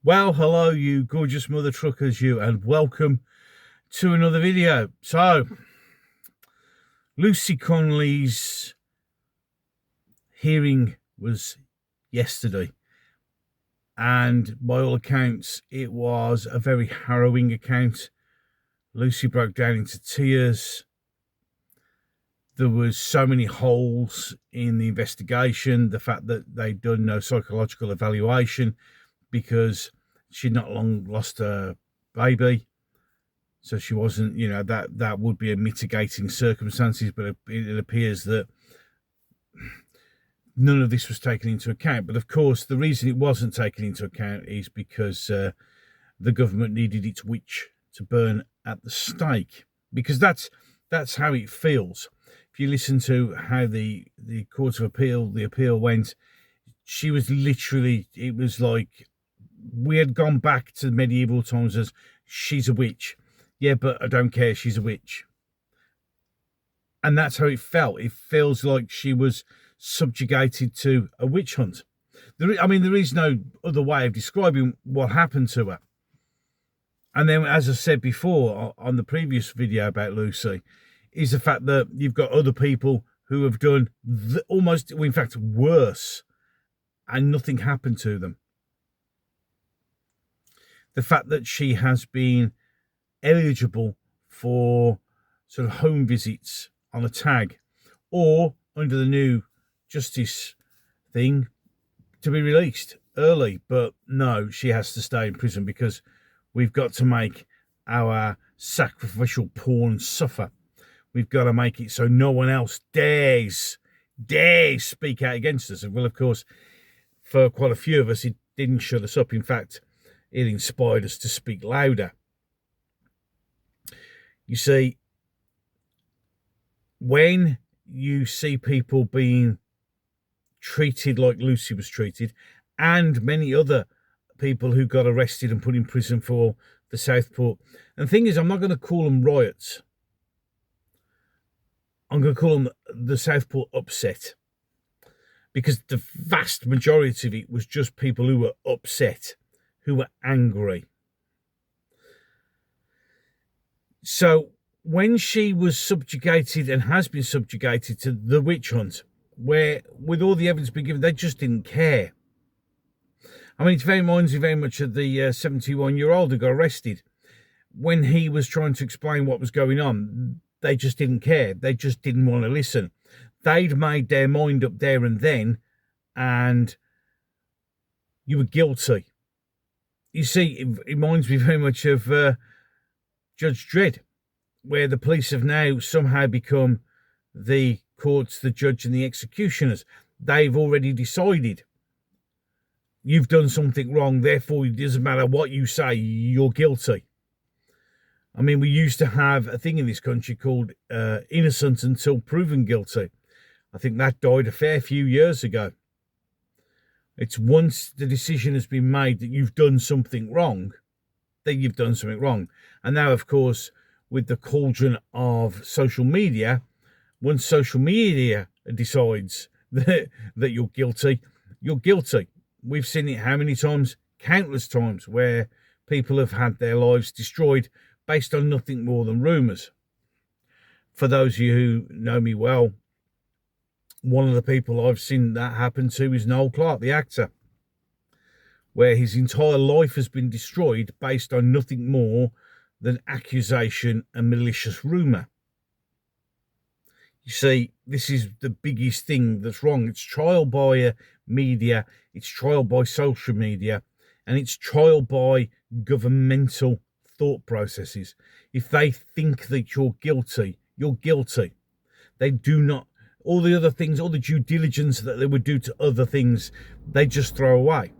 Well, hello, you gorgeous mother truckers, you, and welcome to another video. So, Lucy Connolly's hearing was yesterday, and by all accounts, it was a very harrowing account. Lucy broke down into tears. There was so many holes in the investigation. The fact that they'd done no psychological evaluation because she'd not long lost her baby. So she wasn't, that would be a mitigating circumstances, but it appears that none of this was taken into account. But of course, the reason it wasn't taken into account is because the government needed its witch to burn at the stake, because that's how it feels. If you listen to how the Court of Appeal, the appeal went, she was literally, it was like we had gone back to medieval times as she's a witch. Yeah, but I don't care, she's a witch. And that's how it felt. It feels like she was subjugated to a witch hunt. There is no other way of describing what happened to her. And then, as I said before on the previous video about Lucy, is the fact that you've got other people who have done almost, in fact, worse, and nothing happened to them. The fact that she has been eligible for sort of home visits on a tag, or under the new justice thing, to be released early. But no, she has to stay in prison because we've got to make our sacrificial porn suffer. We've got to make it so no one else dares speak out against us. And well, of course, for quite a few of us, it didn't shut us up. In fact, it inspired us to speak louder. You see, when you see people being treated like Lucy was treated, and many other people who got arrested and put in prison for the Southport, and the thing is, I'm not going to call them riots. I'm going to call them the Southport upset, because the vast majority of it was just people who were upset, who were angry. So when she was subjugated and has been subjugated to the witch hunt, where with all the evidence being given, they just didn't care. I mean, it reminds me very much of the 71-year-old who got arrested. When he was trying to explain what was going on, they just didn't care. They just didn't want to listen. They'd made their mind up there and then, and you were guilty. You see, it reminds me very much of Judge Dredd, where the police have now somehow become the courts, the judge and the executioners. They've already decided you've done something wrong, therefore it doesn't matter what you say, you're guilty. I mean, we used to have a thing in this country called innocent until proven guilty. I think that died a fair few years ago. It's once the decision has been made that you've done something wrong, then you've done something wrong. And now, of course, with the cauldron of social media, once social media decides that you're guilty, you're guilty. We've seen it how many times? Countless times, where people have had their lives destroyed based on nothing more than rumours. For those of you who know me well, one of the people I've seen that happen to is Noel Clarke, the actor, where his entire life has been destroyed based on nothing more than accusation and malicious rumour. You see, this is the biggest thing that's wrong. It's trial by media, it's trial by social media, and it's trial by governmental thought processes. If they think that you're guilty, you're guilty. They do not, all the other things, all the due diligence that they would do to other things, they just throw away.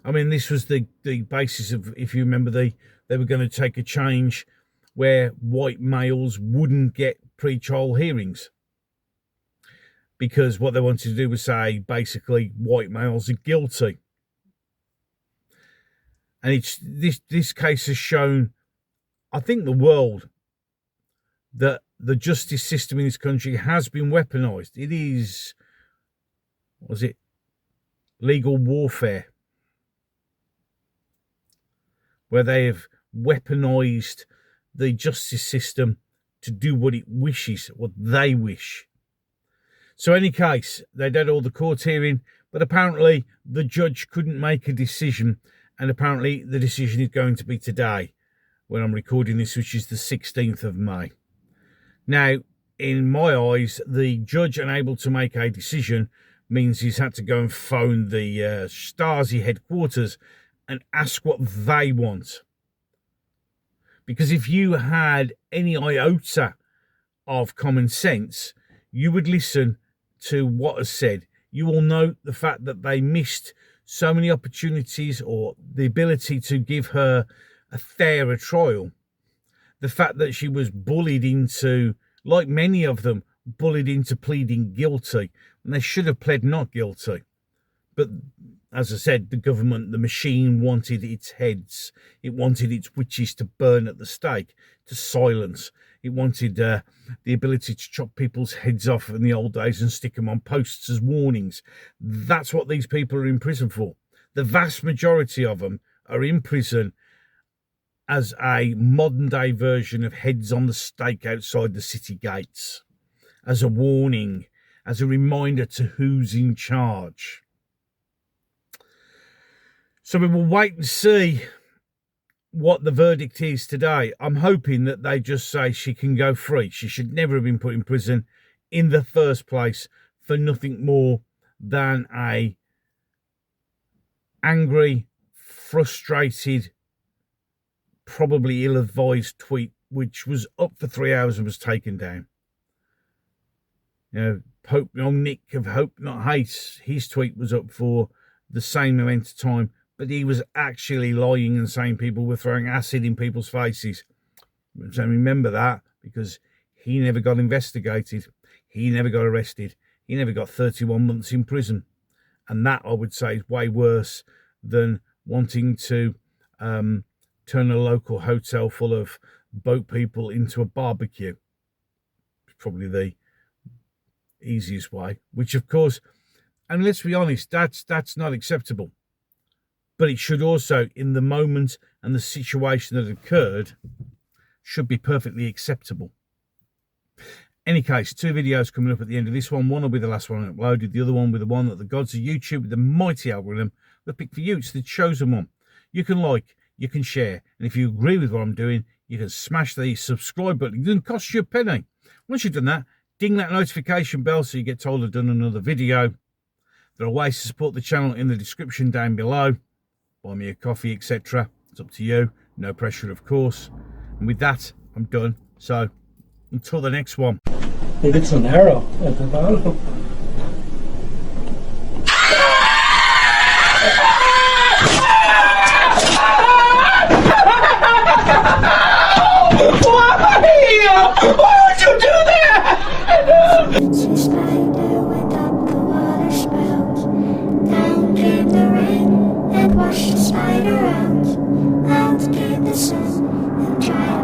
I mean, this was the basis of, if you remember, they were going to take a change where white males wouldn't get pre-trial hearings, because what they wanted to do was say, basically, white males are guilty. And it's this case has shown, I think, the world that the justice system in this country has been weaponized. It is, legal warfare. where they have weaponised the justice system to do what it wishes, what they wish. So in any case, they did all the court hearing, but apparently the judge couldn't make a decision, and apparently the decision is going to be today, when I'm recording this, which is the 16th of May. Now, in my eyes, the judge unable to make a decision means he's had to go and phone the Stasi headquarters and ask what they want. Because if you had any iota of common sense, you would listen to what is said. You will note the fact that they missed so many opportunities, or the ability to give her a fairer trial. The fact that she was bullied into, like many of them, bullied into pleading guilty, and they should have pled not guilty. But as I said, the government, the machine, wanted its heads. It wanted its witches to burn at the stake, to silence. It wanted the ability to chop people's heads off in the old days and stick them on posts as warnings. That's what these people are in prison for. The vast majority of them are in prison as a modern day version of heads on the stake outside the city gates, as a warning, as a reminder to who's in charge. So we will wait and see what the verdict is today. I'm hoping that they just say she can go free. She should never have been put in prison in the first place for nothing more than a angry, frustrated, probably ill-advised tweet, which was up for 3 hours and was taken down. You know, Pope, Nick of Hope Not Hate, his tweet was up for the same amount of time, but he was actually lying and saying people were throwing acid in people's faces. So remember that, because he never got investigated. He never got arrested. He never got 31 months in prison. And that, I would say, is way worse than wanting to turn a local hotel full of boat people into a barbecue. It's probably the easiest way, which, of course, and let's be honest, that's not acceptable. But it should also, in the moment and the situation that occurred, should be perfectly acceptable. Any case, 2 videos coming up at the end of this one. One will be the last one I uploaded. The other one will be the one that the gods of YouTube, with the mighty algorithm, will pick for you. It's the chosen one. You can like, you can share. And if you agree with what I'm doing, you can smash the subscribe button. It doesn't cost you a penny. Once you've done that, ding that notification bell so you get told I've done another video. There are ways to support the channel in the description down below. Buy me a coffee, etc. It's up to you. No pressure, of course. And with that, I'm done. So, until the next one. It's an arrow at the bottom. Why would you do that? It's a spider without the water spout. Down came the rain and washed the spider out. Out came the sun and dried